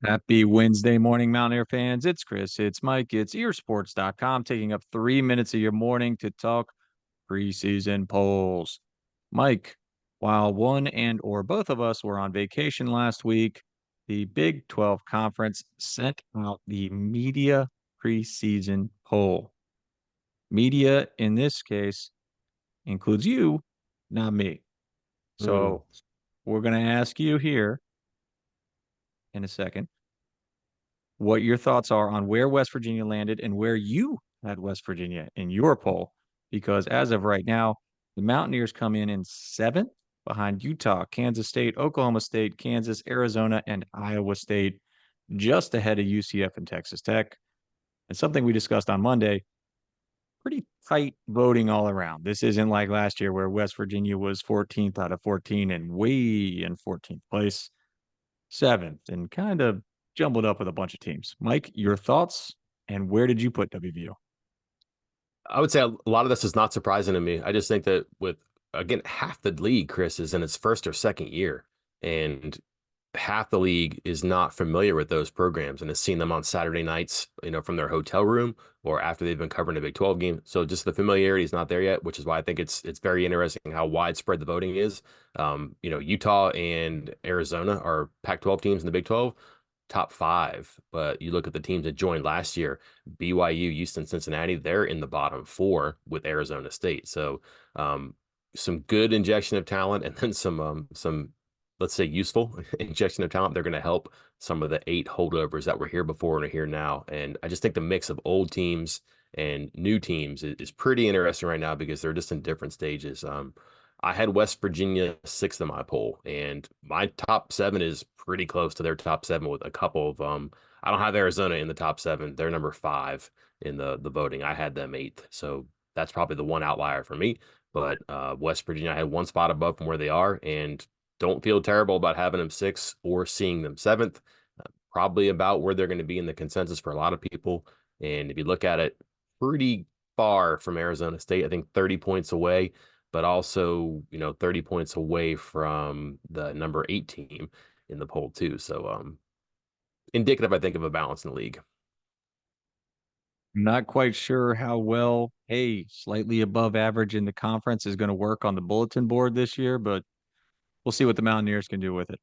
Happy Wednesday morning, Mountaineer fans. It's Chris, it's Mike, it's earsports.com taking up 3 minutes of your morning to talk preseason polls. Mike, while one and or both of us were on vacation last week, the Big 12 Conference sent out the media preseason poll. Media in this case includes you, not me. Mm. So we're going to ask you here in a second what your thoughts are on where West Virginia landed and where you had West Virginia in your poll. Because as of right now, the Mountaineers come in seventh behind Utah, Kansas State, Oklahoma State, Kansas, Arizona, and Iowa State, just ahead of UCF and Texas Tech. And something we discussed on Monday, pretty tight voting all around. This isn't like last year where West Virginia was 14th out of 14 and way in 14th place, seventh, and kind of jumbled up with a bunch of teams. Mike, your thoughts and where did you put WVU? I would say a lot of this is not surprising to me. I just think that with, again, half the league, Chris, is in its first or second year, and half the league is not familiar with those programs and has seen them on Saturday nights, from their hotel room or after they've been covering a Big 12 game. So just the familiarity is not there yet, which is why I think it's very interesting how widespread the voting is. Utah and Arizona are Pac-12 teams in the Big 12, top five. But you look at the teams that joined last year, BYU, Houston, Cincinnati, they're in the bottom four with Arizona State. So some good injection of talent and then some let's say useful injection of talent. They're going to help some of the eight holdovers that were here before and are here now. And I just think the mix of old teams and new teams is pretty interesting right now because they're just in different stages. I had West Virginia sixth in my poll, and my top seven is pretty close to their top seven with a couple of I don't have Arizona in the top seven. They're number five in the voting. I had them eighth. So that's probably the one outlier for me. But West Virginia, I had one spot above from where they are, and don't feel terrible about having them sixth or seeing them seventh. Probably about where they're going to be in the consensus for a lot of people. And if you look at it, pretty far from Arizona State, I think 30 points away, but also, 30 points away from the number eight team in the poll too. So indicative, I think, of a balance in the league. I'm not quite sure how well, hey, slightly above average in the conference is going to work on the bulletin board this year, but we'll see what the Mountaineers can do with it.